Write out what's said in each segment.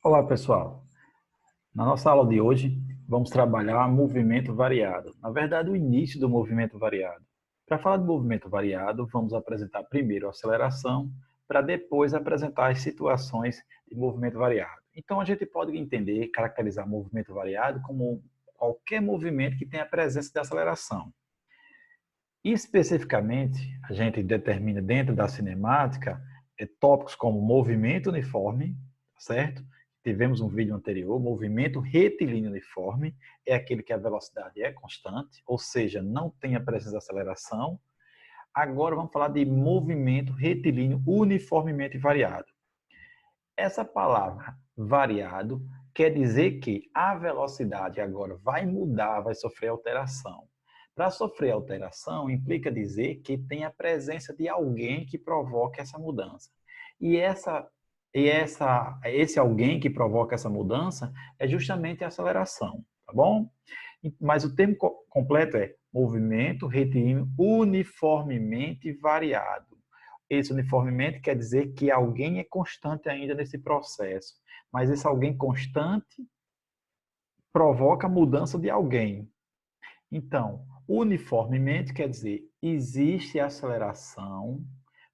Olá, pessoal. Na nossa aula de hoje, vamos trabalhar movimento variado. Na verdade, o início do movimento variado. Para falar de movimento variado, vamos apresentar primeiro a aceleração, para depois apresentar as situações de movimento variado. Então, a gente pode entender, caracterizar movimento variado como qualquer movimento que tenha a presença de aceleração. Especificamente, a gente determina dentro da cinemática tópicos como movimento uniforme, certo? Tivemos um vídeo anterior, movimento retilíneo uniforme é aquele que a velocidade é constante, ou seja, não tem a presença de aceleração. Agora vamos falar de movimento retilíneo uniformemente variado. Essa palavra variado quer dizer que a velocidade agora vai mudar, vai sofrer alteração. Para sofrer alteração, implica dizer que tem a presença de alguém que provoca essa mudança. E esse alguém que provoca essa mudança é justamente a aceleração, tá bom? Mas o termo completo é movimento retilíneo uniformemente variado. Esse uniformemente quer dizer que alguém é constante ainda nesse processo, mas esse alguém constante provoca a mudança de alguém. Então, uniformemente quer dizer existe aceleração,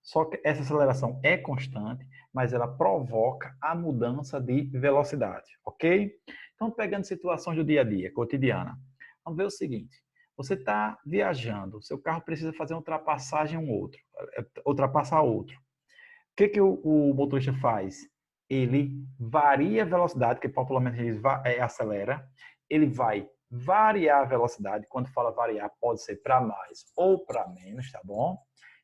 só que essa aceleração é constante, mas ela provoca a mudança de velocidade, ok? Então, pegando situações do dia a dia, cotidiana, vamos ver o seguinte: você está viajando, seu carro precisa fazer uma ultrapassagem um outro, ultrapassar outro. O que o motorista faz? Ele varia a velocidade, que popularmente diz acelera, ele vai variar a velocidade. Quando fala variar, pode ser para mais ou para menos, tá bom?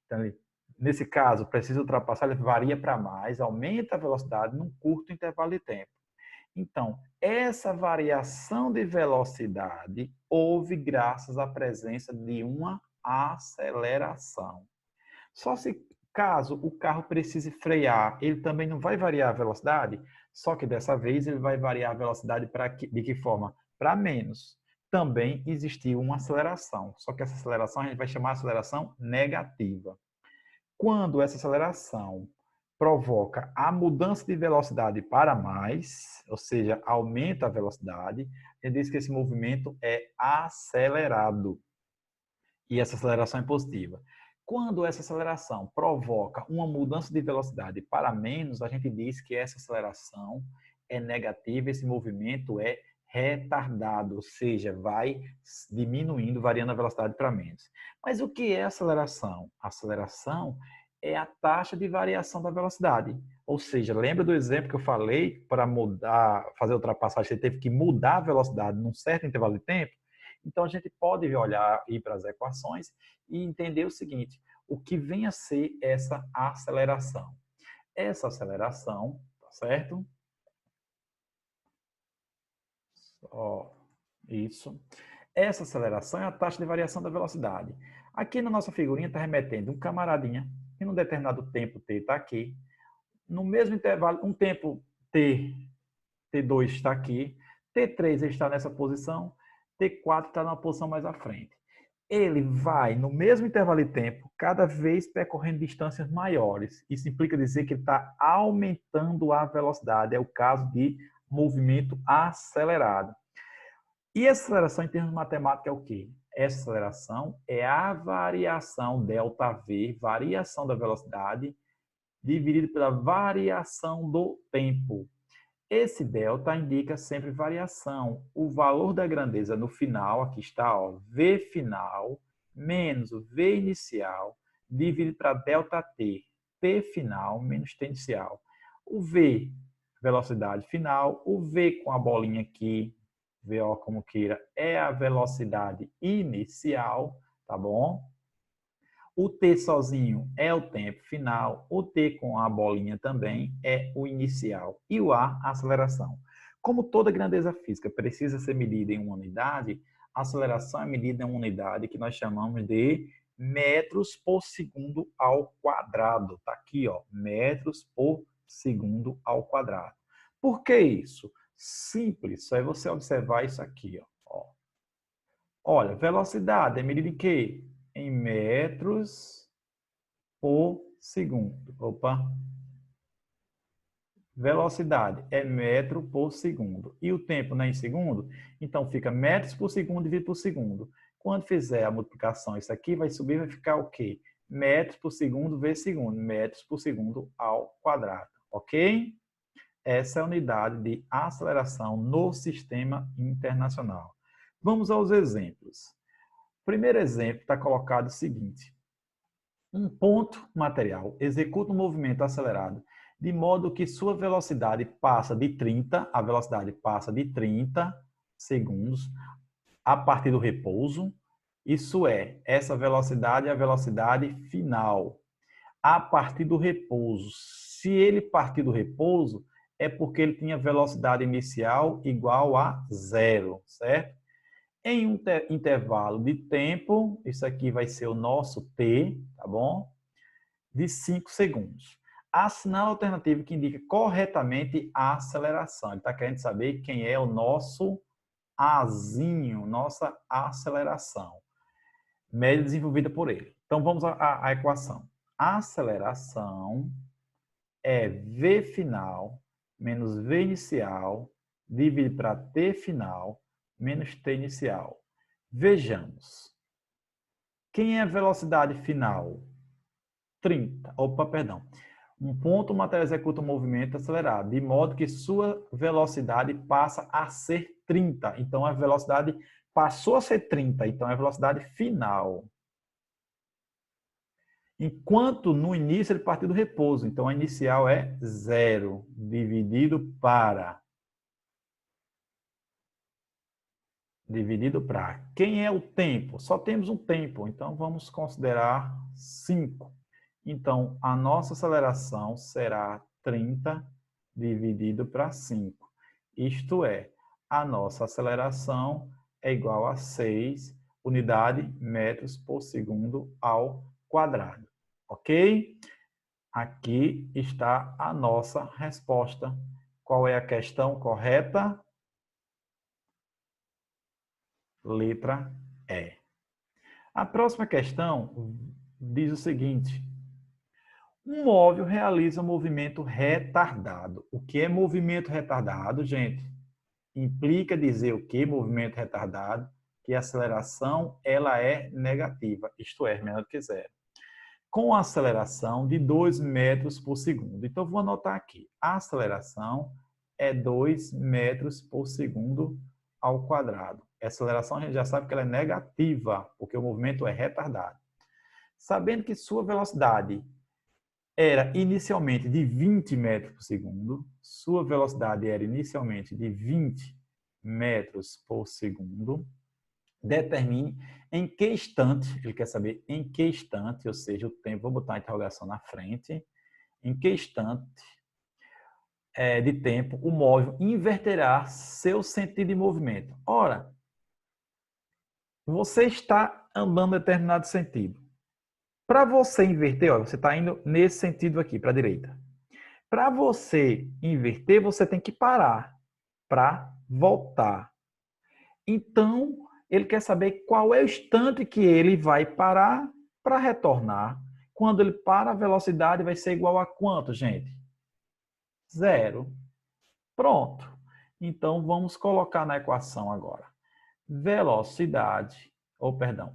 Então, nesse caso, precisa ultrapassar, ele varia para mais, aumenta a velocidade num curto intervalo de tempo. Então, essa variação de velocidade houve graças à presença de uma aceleração. Só se caso o carro precise frear, ele também não vai variar a velocidade, só que dessa vez ele vai variar a velocidade de que forma? Para menos. Também existiu uma aceleração, só que essa aceleração a gente vai chamar de aceleração negativa. Quando essa aceleração provoca a mudança de velocidade para mais, ou seja, aumenta a velocidade, a gente diz que esse movimento é acelerado. E essa aceleração é positiva. Quando essa aceleração provoca uma mudança de velocidade para menos, a gente diz que essa aceleração é negativa, esse movimento é retardado, ou seja, vai diminuindo, variando a velocidade para menos. Mas o que é aceleração? A aceleração é a taxa de variação da velocidade. Ou seja, lembra do exemplo que eu falei, para mudar, fazer ultrapassagem, você teve que mudar a velocidade num certo intervalo de tempo? Então, a gente pode olhar, ir para as equações e entender o seguinte: o que vem a ser essa aceleração? Essa aceleração, tá certo? Ó, isso. Essa aceleração é a taxa de variação da velocidade. Aqui na nossa figurinha está remetendo um camaradinha, que num determinado tempo t está aqui, no mesmo intervalo, um tempo t2 está aqui, t3 está nessa posição, t4 está na posição mais à frente. Ele vai, no mesmo intervalo de tempo, cada vez percorrendo distâncias maiores. Isso implica dizer que ele está aumentando a velocidade. É o caso de movimento acelerado. E essa aceleração, em termos matemáticos, é o quê? Essa aceleração é a variação ΔV, variação da velocidade, dividido pela variação do tempo. Esse delta indica sempre variação. O valor da grandeza no final, aqui está, ó, V final menos o V inicial, dividido para delta T. T final menos T inicial. O V, velocidade final. O V com a bolinha aqui, VO como queira, é a velocidade inicial, tá bom? O T sozinho é o tempo final, o T com a bolinha também é o inicial e o A, a aceleração. Como toda grandeza física precisa ser medida em uma unidade, a aceleração é medida em uma unidade que nós chamamos de metros por segundo ao quadrado. Está aqui, ó, metros por segundo ao quadrado. Por que isso? Simples, só é você observar isso aqui, ó. Olha, velocidade é medida em quê? Em metros por segundo. Opa, Velocidade é metro por segundo. E o tempo não é em segundo? Então, fica metros por segundo dividido por segundo. Quando fizer a multiplicação, isso aqui vai subir, vai ficar o quê? Metros por segundo vezes segundo. Metros por segundo ao quadrado. Ok? Essa é a unidade de aceleração no sistema internacional. Vamos aos exemplos. O primeiro exemplo está colocado o seguinte. Um ponto material executa um movimento acelerado de modo que sua velocidade passa de 30, a velocidade passa de 30 segundos a partir do repouso. Isso é, essa velocidade é a velocidade final. A partir do repouso. Se ele partir do repouso, é porque ele tinha velocidade inicial igual a zero, certo? Em um intervalo de tempo, isso aqui vai ser o nosso t, tá bom? De 5 segundos. Assinar a alternativa que indica corretamente a aceleração. Ele está querendo saber quem é o nosso Azinho, nossa aceleração. Média desenvolvida por ele. Então, vamos à equação. A aceleração é V final menos V inicial dividido para T final menos T inicial. Vejamos. Quem é a velocidade final? 30. Opa, perdão. Um ponto material executa um movimento acelerado, de modo que sua velocidade passa a ser 30. Então, a velocidade passou a ser 30. Então, é a velocidade final. Enquanto no início ele partiu do repouso. Então, a inicial é 0, dividido para... Quem é o tempo? Só temos um tempo, então vamos considerar 5. Então, a nossa aceleração será 30 dividido para 5. Isto é, a nossa aceleração é igual a 6 unidade metros por segundo ao quadrado. Ok? Aqui está a nossa resposta. Qual é a questão correta? Letra E. A próxima questão diz o seguinte. Um móvel realiza um movimento retardado. O que é movimento retardado, gente? Implica dizer o que? Movimento retardado, que a aceleração ela é negativa, isto é, menor do que zero. Com a aceleração de 2 metros por segundo. Então, vou anotar aqui. A aceleração é 2 metros por segundo ao quadrado. A aceleração a gente já sabe que ela é negativa, porque o movimento é retardado. Sabendo que sua velocidade era inicialmente de 20 metros por segundo, sua velocidade era inicialmente de 20 metros por segundo, determine em que instante, ele quer saber em que instante, ou seja, o tempo, vou botar a interrogação na frente, em que instante de tempo o móvel inverterá seu sentido de movimento. Ora, você está andando em determinado sentido. Para você inverter, ó, você está indo nesse sentido aqui, para a direita. Para você inverter, você tem que parar para voltar. Então, ele quer saber qual é o instante que ele vai parar para retornar. Quando ele para, a velocidade vai ser igual a quanto, gente? 0. Pronto. Então, vamos colocar na equação agora. Velocidade, ou perdão,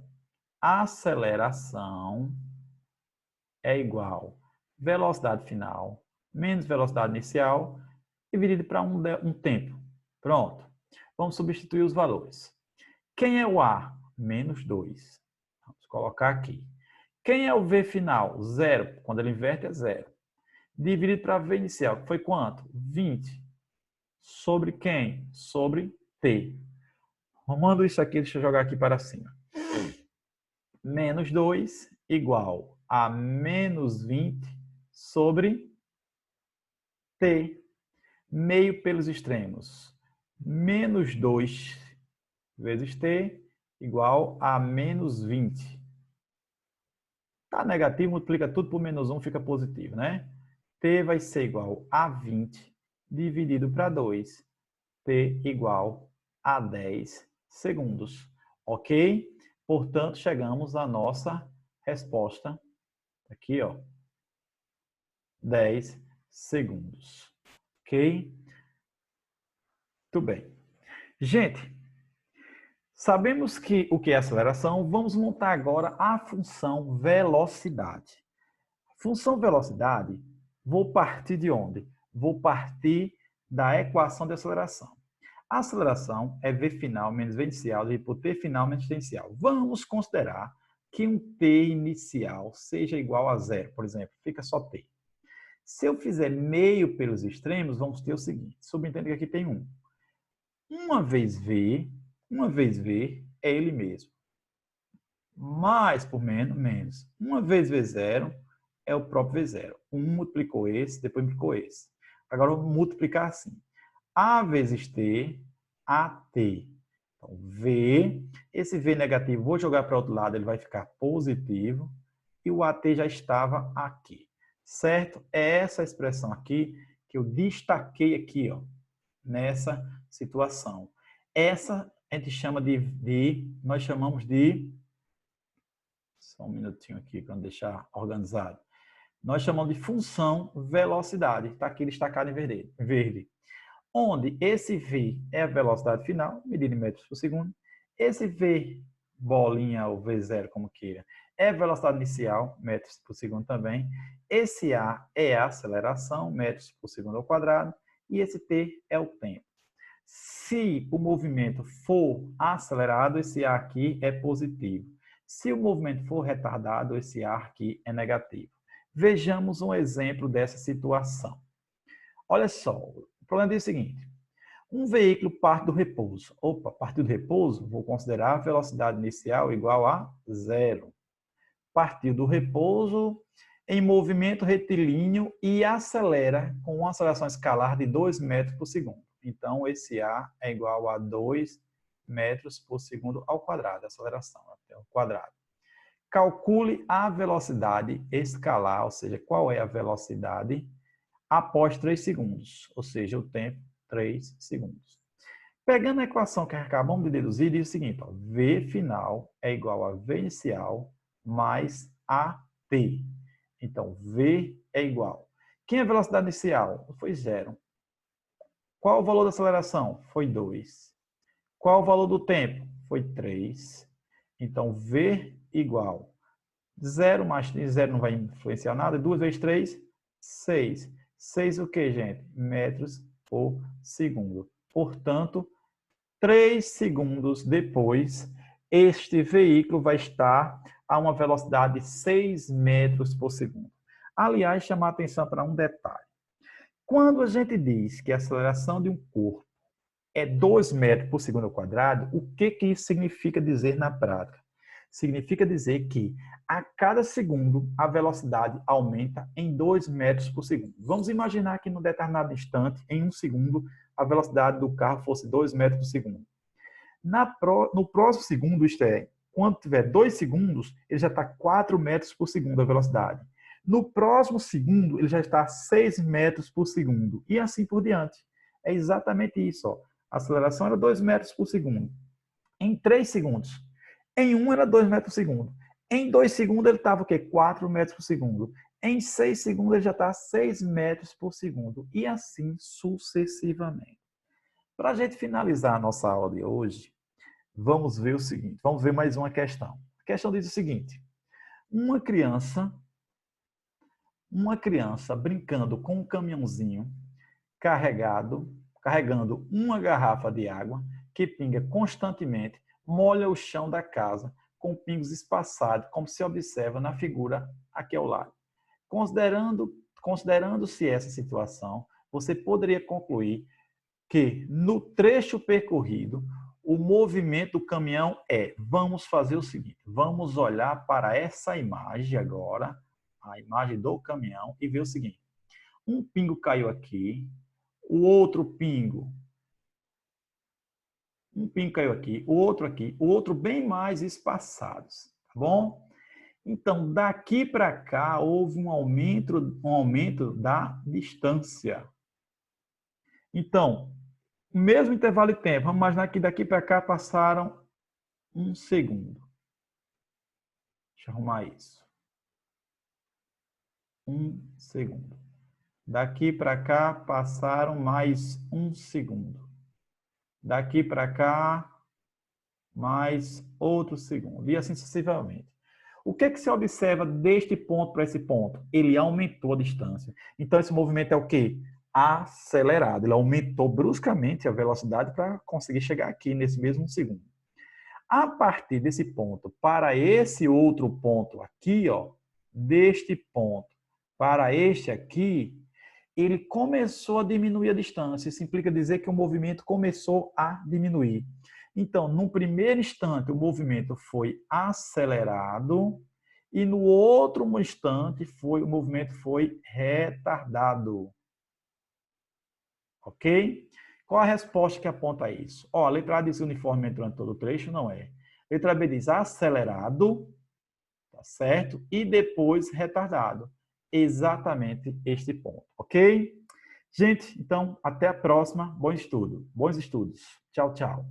aceleração é igual velocidade final menos velocidade inicial dividido para um tempo. Pronto. Vamos substituir os valores. Quem é o A? Menos 2. Vamos colocar aqui. Quem é o V final? 0. Quando ele inverte é 0. Dividido para V inicial, que foi quanto? 20. Sobre quem? Sobre T. Arrumando isso aqui, deixa eu jogar aqui para cima. Menos 2 igual a menos 20 sobre T. Meio pelos extremos. Menos 2 vezes T igual a menos 20. Está negativo, multiplica tudo por menos 1, fica positivo, né? T vai ser igual a 20 dividido para 2. T igual a 10 segundos. Ok? Portanto, chegamos à nossa resposta. Aqui, ó. 10 segundos. Ok? Muito bem. Gente, sabemos que o que é aceleração, vamos montar agora a função velocidade. Função velocidade, vou partir de onde? Vou partir da equação de aceleração. A aceleração é v final menos v inicial dividido por t final menos t inicial. Vamos considerar que um t inicial seja igual a zero, por exemplo, fica só t. Se eu fizer meio pelos extremos, vamos ter o seguinte, subentendo que aqui tem 1. Uma vez v é ele mesmo. Mais por menos, menos. Uma vez v0 é o próprio v0. Um multiplicou esse, depois multiplicou esse. Agora eu vou multiplicar assim. A vezes t, AT. Então, v, esse v negativo, vou jogar para o outro lado, ele vai ficar positivo. E o AT já estava aqui. Certo? É essa expressão aqui que eu destaquei aqui, ó, nessa situação. Essa a gente chama nós chamamos de, só um minutinho aqui para não deixar organizado. Nós chamamos de função velocidade, está aqui destacado em verde. Onde esse v é a velocidade final, medida em metros por segundo. Esse v, bolinha ou v0, como queira, é a velocidade inicial, metros por segundo também. Esse a é a aceleração, metros por segundo ao quadrado. E esse t é o tempo. Se o movimento for acelerado, esse a aqui é positivo. Se o movimento for retardado, esse a aqui é negativo. Vejamos um exemplo dessa situação. Olha só, o problema é o seguinte. Um veículo parte do repouso. Opa, partiu do repouso, vou considerar a velocidade inicial igual a zero. Partiu do repouso em movimento retilíneo e acelera com uma aceleração escalar de 2 metros por segundo. Então, esse A é igual a 2 metros por segundo ao quadrado, aceleração até o quadrado. Calcule a velocidade escalar, ou seja, qual é a velocidade após 3 segundos, ou seja, o tempo 3 segundos. Pegando a equação que acabamos de deduzir, diz o seguinte, ó, V final é igual a V inicial mais AT. Então, V é igual. Quem é a velocidade inicial? Foi 0. Qual o valor da aceleração? Foi 2. Qual o valor do tempo? Foi 3. Então, V igual 0 mais 0 não vai influenciar nada. 2 vezes 3, 6. 6 o que, gente? Metros por segundo. Portanto, 3 segundos depois, este veículo vai estar a uma velocidade de 6 metros por segundo. Aliás, chamar a atenção para um detalhe. Quando a gente diz que a aceleração de um corpo é 2 metros por segundo ao quadrado, o que isso significa dizer na prática? Significa dizer que a cada segundo a velocidade aumenta em 2 metros por segundo. Vamos imaginar que num determinado instante, em 1 segundo, a velocidade do carro fosse 2 metros por segundo. No próximo segundo, isto é, quando tiver 2 segundos, ele já está 4 metros por segundo a velocidade. No próximo segundo, ele já está a 6 metros por segundo. E assim por diante. É exatamente isso. Ó. A aceleração era 2 metros por segundo. Em 3 segundos. Em 1 era 2 metros por segundo. Em 2 segundos ele estava o quê? 4 metros por segundo. Em 6 segundos ele já está a 6 metros por segundo. E assim sucessivamente. Para a gente finalizar a nossa aula de hoje, vamos ver o seguinte. Vamos ver mais uma questão. A questão diz o seguinte. Uma criança brincando com um caminhãozinho carregando uma garrafa de água que pinga constantemente, molha o chão da casa com pingos espaçados, como se observa na figura aqui ao lado. Considerando-se essa situação, você poderia concluir que no trecho percorrido, o movimento do caminhão vamos fazer o seguinte, vamos olhar para essa imagem agora, a imagem do caminhão, e ver o seguinte, um pingo caiu aqui, o outro pingo, um pingo caiu aqui, o outro bem mais espaçados, tá bom? Então, daqui para cá, houve um aumento da distância. Então, mesmo intervalo de tempo, vamos imaginar que daqui para cá passaram 1 segundo. Deixa eu arrumar isso. 1 segundo. Daqui para cá passaram mais 1 segundo. Daqui para cá, mais outro segundo. E assim sucessivamente. O que é que se observa deste ponto para esse ponto? Ele aumentou a distância. Então, esse movimento é o quê? Acelerado. Ele aumentou bruscamente a velocidade para conseguir chegar aqui nesse mesmo segundo. A partir desse ponto para esse outro ponto aqui, ó, deste ponto para este aqui, ele começou a diminuir a distância. Isso implica dizer que o movimento começou a diminuir. Então, no primeiro instante, o movimento foi acelerado e no outro instante, o movimento foi retardado. Ok? Qual a resposta que aponta isso? Ó, a letra A diz uniformemente durante todo o trecho, não é. Letra B diz acelerado, tá certo? E depois retardado. Exatamente este ponto, ok? Gente, então, até a próxima. Bom estudo. Bons estudos. Tchau, tchau.